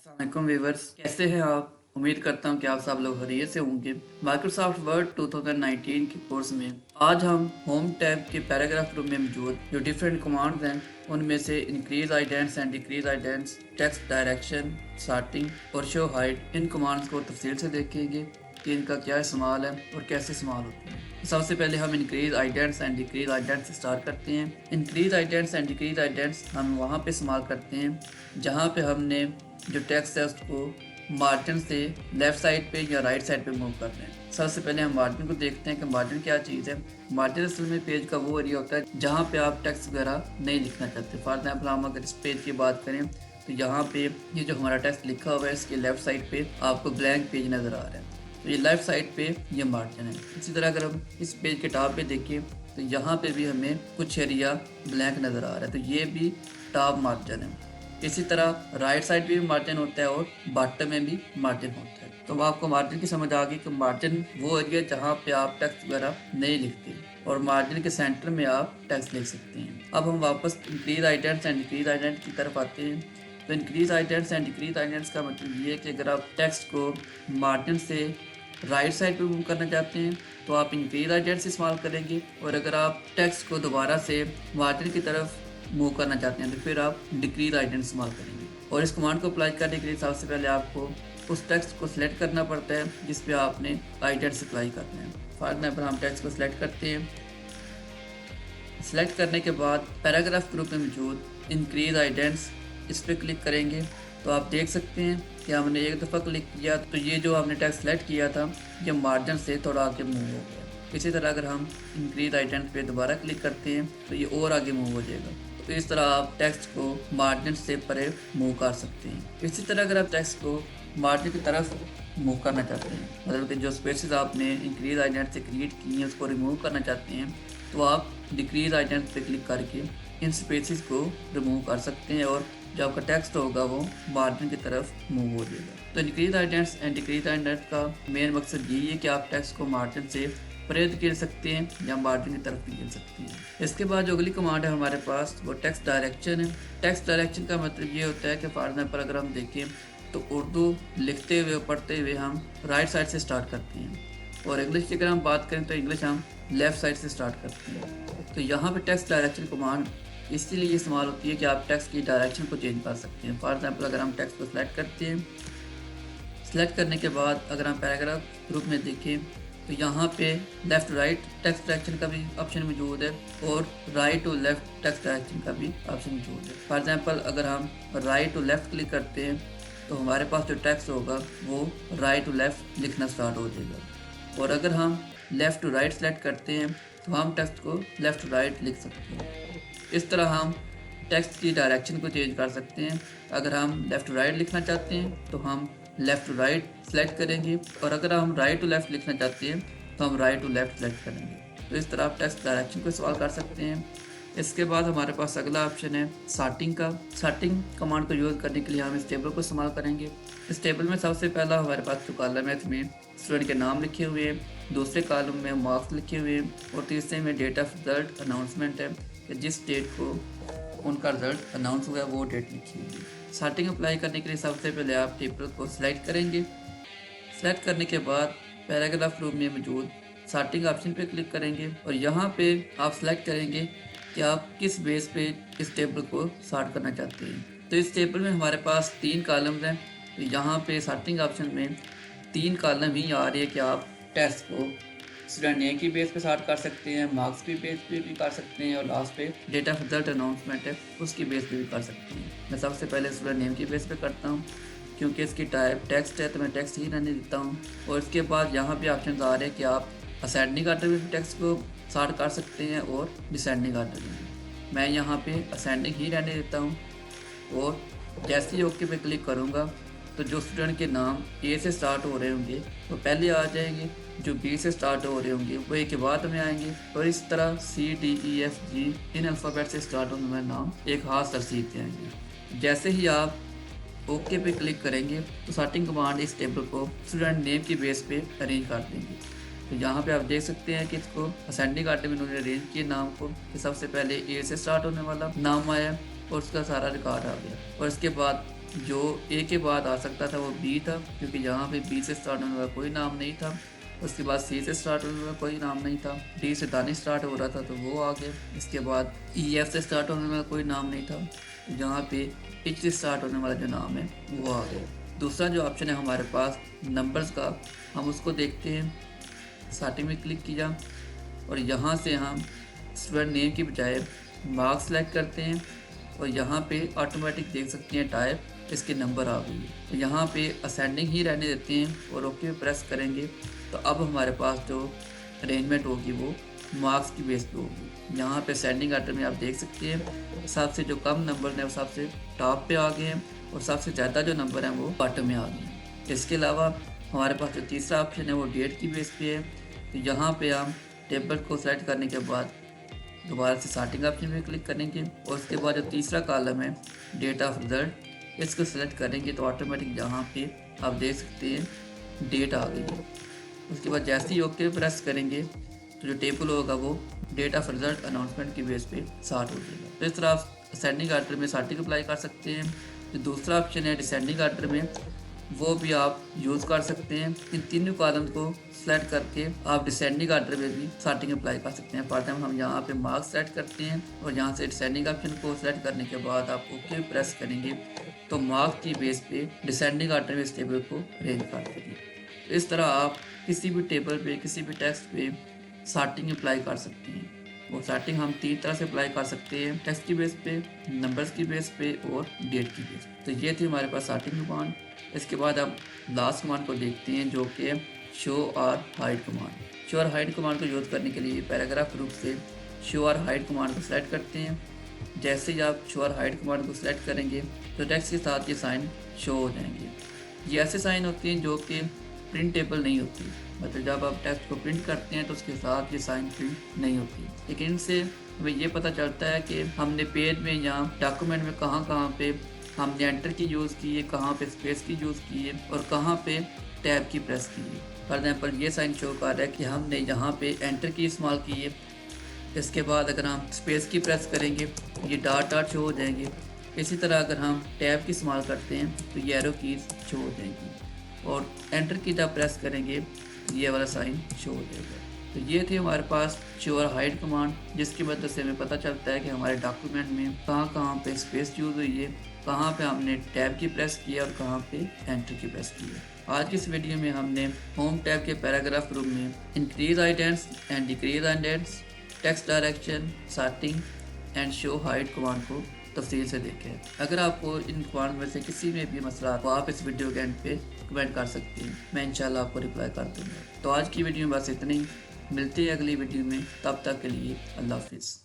अस्सलाम व्यूवर्स, कैसे हैं आप? उम्मीद करता हूं कि आप सब लोग खैरियत से होंगे। माइक्रोसॉफ्ट वर्ड 2019 के कोर्स में आज हम होम टैब के पैराग्राफ ग्रुप में मौजूद जो डिफरेंट कमांड्स हैं उनमें से increase indents and decrease indents, text direction, sorting और शो हाइड, इन कमांड्स को तफसील से देखेंगे कि इनका क्या इस्तेमाल है और कैसे इस्तेमाल होते हैं। सबसे पहले हम इंक्रीज आइडेंट्स एंड डिक्रीज आइडेंट्स से स्टार्ट करते हैं। इंक्रीज आइडेंट्स एंड डिक्रीज आइडेंट्स हम वहाँ पे इस्तेमाल करते हैं जहाँ पे हमने जो टेक्स्ट है उसको मार्जिन से लेफ़्ट साइड पे या राइट साइड पे मूव कर रहे हैं। सबसे पहले हम मार्जिन को देखते हैं कि मार्जिन क्या चीज़ है। मार्जिन असल में पेज का वो एरिया होता है जहाँ पे आप टेक्स्ट वगैरह नहीं लिखना चाहते। फॉर एग्जाम्पल हम अगर इस पेज की बात करें तो यहाँ पे ये जो हमारा टेक्स्ट लिखा हुआ है इसके लेफ़्ट साइड पे आपको ब्लैंक पेज नज़र आ रहा है, तो ये लेफ़्ट साइड पे ये मार्जिन है। इसी तरह अगर हम इस पेज के टॉप पे देखें तो यहाँ पे भी हमें कुछ एरिया ब्लैंक नज़र आ रहा है, तो ये भी टॉप मार्जिन है। इसी तरह राइट साइड पे भी मार्जिन होता है और बॉटम में भी मार्जिन होता है। तो आपको मार्जिन की समझ आ गई कि मार्जिन वो एरिया जहाँ पे आप टेक्स्ट वगैरह नहीं लिखते और मार्जिन के सेंटर में आप टेक्स्ट लिख सकते हैं। अब हम वापस इंक्रीज आइडेंट्स एंड डिक्रीज आइडेंट्स की तरफ आते हैं। तो इंक्रीज आइडेंट्स एंड डिक्रीज आइडेंट्स का मतलब ये है कि अगर आप टेक्स्ट को मार्जिन से राइट साइड पे मूव करना चाहते हैं तो आप इंक्रीज आइडेंट्स इस्तेमाल करेंगे, और अगर आप टेक्स्ट को दोबारा से मार्जिन की तरफ मूव करना चाहते हैं तो फिर आप डिक्रीज आइडेंट इस्तेमाल करेंगे। और इस कमांड को अप्लाई करने के लिए सबसे पहले आपको उस टेक्स्ट को सिलेक्ट करना पड़ता है जिस पे आपने आइडेंट्स अप्लाई करना है। फॉर एग्जाम्पल हम टेक्स्ट को सिलेक्ट करते हैं। सिलेक्ट करने के बाद पैराग्राफ ग्रुप में मौजूद इंक्रीज आइडेंट्स इस पर क्लिक करेंगे तो आप देख सकते हैं कि हमने एक दफ़ा क्लिक किया तो ये जो हमने टेक्स्ट सेलेक्ट किया था ये मार्जिन से थोड़ा आगे मूव हो गया। इसी तरह अगर हम इंक्रीज आइडेंट्स पे दोबारा क्लिक करते हैं तो ये और आगे मूव हो जाएगा। तो इस तरह आप टेक्स्ट को मार्जिन से परे मूव कर सकते हैं। इसी तरह अगर आप टेक्स्ट को मार्जिन की तरफ मूव करना चाहते हैं, मतलब कि जो स्पेसेस आपने इंक्रीज आइडेंट से क्रिएट की हैं उसको रिमूव करना चाहते हैं, तो आप डिक्रीज आइडेंट पे क्लिक करके इन स्पेसेस को रिमूव कर सकते हैं और जो आपका टेक्स्ट होगा वो मार्जिन की तरफ मूव हो जाएगा। तो इंक्रीज आइडेंट्स एंड डिक्रीज आइडेंट का मेन मकसद यही है कि आप टेक्स्ट को मार्जिन से परे गिर सकते हैं या मार्जिन की तरफ भी गिर सकते हैं। इसके बाद जो अगली कमांड है हमारे पास वो टेक्स्ट डायरेक्शन है। टेक्स्ट डायरेक्शन का मतलब ये होता है कि फॉर एग्जाम्पल अगर हम देखें तो उर्दू लिखते हुए पढ़ते हुए हम राइट साइड से स्टार्ट करते हैं, और इंग्लिश की अगर हम बात करें तो इंग्लिश हम लेफ़्ट साइड से स्टार्ट करते हैं। तो यहाँ पे टेक्स्ट डायरेक्शन कमांड इसीलिए इस्तेमाल होती है कि आप टेक्स्ट की डायरेक्शन को चेंज कर सकते हैं। फॉर एग्जाम्पल अगर हम टेक्स्ट को सिलेक्ट करते हैं, सिलेक्ट करने के बाद अगर हम पैराग्राफ ग्रुप में देखें तो यहाँ पे लेफ़्ट राइट टेक्स्ट डायरेक्शन का भी ऑप्शन मौजूद है और right to left text direction का भी ऑप्शन मौजूद है। फॉर एग्जांपल अगर हम राइट टू लेफ़्ट क्लिक करते हैं तो हमारे पास जो टेक्स्ट होगा वो राइट टू लेफ़्ट लिखना स्टार्ट हो जाएगा, और अगर हम लेफ़्ट टू राइट सेलेक्ट करते हैं तो हम टेक्स्ट को लेफ़्ट टू राइट लिख सकते हैं। इस तरह हम टेक्स्ट की डायरेक्शन को चेंज कर सकते हैं। अगर हम लेफ़्ट टू राइट लिखना चाहते हैं तो हम लेफ़्ट टू राइट सेलेक्ट करेंगे, और अगर हम राइट टू लेफ़्ट लिखना चाहते हैं तो हम राइट टू लेफ़्ट सेलेक्ट करेंगे। तो इस तरह आप टेक्स्ट डायरेक्शन को इस्तेमाल कर सकते हैं। इसके बाद हमारे पास अगला ऑप्शन है सॉर्टिंग का। सॉर्टिंग कमांड को यूज़ करने के लिए हम इस टेबल को इस्तेमाल करेंगे। इस टेबल में सबसे पहला हमारे पास जो कॉलम है इसमें स्टूडेंट के नाम लिखे हुए हैं, दूसरे कॉलम में मार्क्स लिखे हुए हैं, और तीसरे में डेट ऑफ रिजल्ट अनाउंसमेंट है कि जिस डेट को उनका रिजल्ट अनाउंस हुआ है वो डेट लिखी हुई है। सॉर्टिंग अप्लाई करने के लिए सबसे पहले आप टेबल को सिलेक्ट करेंगे। सिलेक्ट करने के बाद पैराग्राफ ग्रुप में मौजूद सॉर्टिंग ऑप्शन पे क्लिक करेंगे, और यहाँ पे आप सिलेक्ट करेंगे कि आप किस बेस पे इस टेबल को सॉर्ट करना चाहते हैं। तो इस टेबल में हमारे पास 3 कॉलम्स हैं, तो यहाँ पे सॉर्टिंग ऑप्शन में 3 कॉलम ही आ रही है कि आप टेक्स्ट को स्टूडेंट नेम की बेस पे सॉर्ट कर सकते हैं, मार्क्स की बेस पे भी कर सकते हैं, और लास्ट पे डेट ऑफ रिजल्ट अनाउंसमेंट है उसकी बेस पे भी कर सकते हैं। मैं सबसे पहले स्टूडेंट नेम की बेस पे करता हूँ क्योंकि इसकी टाइप टेक्स्ट है तो मैं टेक्स्ट ही रहने देता हूँ। और इसके बाद यहाँ पे ऑप्शन आ रहे हैं कि आप असेंडिंग ऑर्डर में भी टेक्स्ट को सॉर्ट कर सकते हैं और डिसेंडिंग ऑर्डर में भी। मैं यहाँ पे असेंडिंग ही रहने देता हूँ, और जैसे ही ओके पे क्लिक करूँगा तो जो स्टूडेंट के नाम ए से स्टार्ट हो रहे होंगे वो पहले आ जाएंगे, जो बी से स्टार्ट हो रहे होंगे वो ए के बाद में आएंगे, और इस तरह C D E F G इन अल्फ़ाबेट से स्टार्ट होने वाले नाम एक खास तरतीब से आएंगे। जैसे ही आप ओके पे क्लिक करेंगे तो सॉर्टिंग कमांड इस टेबल को स्टूडेंट नेम की बेस पे अरेंज कर देंगे। तो यहाँ पे आप देख सकते हैं कि इसको असेंडिंग ऑर्डर में उन्होंने अरेंज किए नाम को, कि सबसे पहले ए से स्टार्ट होने वाला नाम आया और उसका सारा रिकॉर्ड आ गया, और इसके बाद जो ए के बाद आ सकता था वो बी था, क्योंकि यहाँ पे बी से स्टार्ट होने वाला कोई नाम नहीं था। उसके बाद सी से स्टार्ट होने वाला कोई नाम नहीं था। डी से दानिश स्टार्ट हो रहा था तो वो आ गया। इसके बाद ई एफ से स्टार्ट होने वाला कोई नाम नहीं था, जहाँ पे एच से स्टार्ट होने वाला जो नाम है वो आ गया। दूसरा जो ऑप्शन है हमारे पास नंबर्स का, हम उसको देखते हैं। स्टार्टिंग में क्लिक किया और यहाँ से हम स्टूडेंट नेम की बजाय मार्क्स सेलेक्ट करते हैं और यहाँ पे ऑटोमेटिक देख सकते हैं टाइप, इसके नंबर आ गई है। तो यहाँ पे असेंडिंग ही रहने देते हैं और ओके पे प्रेस करेंगे तो अब हमारे पास जो अरेंजमेंट होगी वो मार्क्स की बेस पे होगी। यहाँ पे असेंडिंग आर्डर में आप देख सकते हैं सबसे जो कम नंबर हैं वो सबसे टॉप पे आ गए हैं और सबसे ज़्यादा जो नंबर हैं वो बॉटम में आ गए हैं। इसके अलावा हमारे पास जो तीसरा ऑप्शन है वो डेट की बेस पे है। तो यहाँ पे हम टेबल को सेलेक्ट करने के बाद दोबारा से स्टार्टिंग ऑप्शन पे क्लिक करेंगे और उसके बाद जो तीसरा कॉलम है डेट ऑफ रिजल्ट, इसको सेलेक्ट करेंगे तो ऑटोमेटिक यहाँ पे आप देख सकते हैं डेट आ गई है। उसके बाद जैसे ही ओके प्रेस करेंगे तो जो टेबल होगा वो डेट ऑफ रिजल्ट अनाउंसमेंट की बेस पे स्टार्ट हो जाएगा। तो इस तरह आप असेंडिंग आर्डर में स्टार्टिंग अप्लाई कर सकते हैं। जो दूसरा ऑप्शन है डिसेंडिंग आर्डर में, वो भी आप यूज़ कर सकते हैं। इन तीनों कॉलम को सेलेक्ट करके आप डिसेंडिंग आर्डर में भी स्टार्टिंग अप्लाई कर सकते हैं। फॉर एग्जाम्पल हम यहाँ पे मार्क्स सेलेक्ट करते हैं और यहाँ से डिसेंडिंग ऑप्शन को सेलेक्ट करने के बाद आप ओके प्रेस करेंगे तो मार्क्स की बेस पे डिसेंडिंग आर्डर में इस टेबल को अरेंज कर देंगे। तो इस तरह आप किसी भी टेबल पे, किसी भी टेक्स्ट पे सॉर्टिंग अप्लाई कर सकते हैं। वो सॉर्टिंग हम तीन तरह से अप्लाई कर सकते हैं, टेक्स्ट की बेस पे, नंबर्स की बेस पे और डेट की बेस पे। तो ये थी हमारे पास सॉर्टिंग कमांड। इसके बाद हम लास्ट कमांड को देखते हैं जो कि शो और हाइड कमांड। शो और हाइड कमांड को यूज़ करने के लिए पैराग्राफ ग्रुप से शो और हाइड कमांड को सेलेक्ट करते हैं। जैसे ही आप शो और हाइड कमांड को सेलेक्ट करेंगे तो टेक्स्ट के साथ ये साइन शो हो जाएंगे। ये ऐसे साइन होती हैं जो कि प्रिंटेबल नहीं होती, मतलब जब आप टेक्स्ट को प्रिंट करते हैं तो उसके साथ ये साइन प्रिंट नहीं होती। लेकिन इनसे हमें ये पता चलता है कि हमने पेज में या डॉक्यूमेंट में कहाँ कहाँ पे हमने एंटर की यूज़ की है, कहाँ पे स्पेस की यूज़ की है और कहाँ पे टैब की प्रेस की है। फॉर एग्जाम्पल ये साइन शो कर रहा है कि हमने यहाँ पे एंटर की इस्तेमाल की है। इसके बाद अगर हम स्पेस की प्रेस करेंगे ये डॉट डॉट शो हो जाएंगे। इसी तरह अगर हम टैब की इस्तेमाल करते हैं तो ये एरो कीज शो हो जाएंगी और एंटर की जब प्रेस करेंगे ये वाला साइन शो हो जाएगा। तो ये थी हमारे पास शो और हाइड कमांड, जिसकी मदद से हमें पता चलता है कि हमारे डॉक्यूमेंट में कहाँ कहाँ पे स्पेस यूज़ हुई है, कहाँ पे हमने टैब की प्रेस की है और कहाँ पे एंटर की प्रेस की है। आज की इस वीडियो में हमने होम टैब के पैराग्राफ ग्रुप में increase indents and decrease indents, text direction, sorting and show hide command को तफसील से देखें। अगर आपको इन कमांड में से किसी में भी मसला तो आप इस वीडियो के एंड पे कमेंट कर सकते हैं, मैं इंशाल्लाह आपको रिप्लाई कर दूँगा। तो आज की वीडियो में बस इतना ही, मिलते हैं अगली वीडियो में, तब तक के लिए अल्लाह हाफिज़।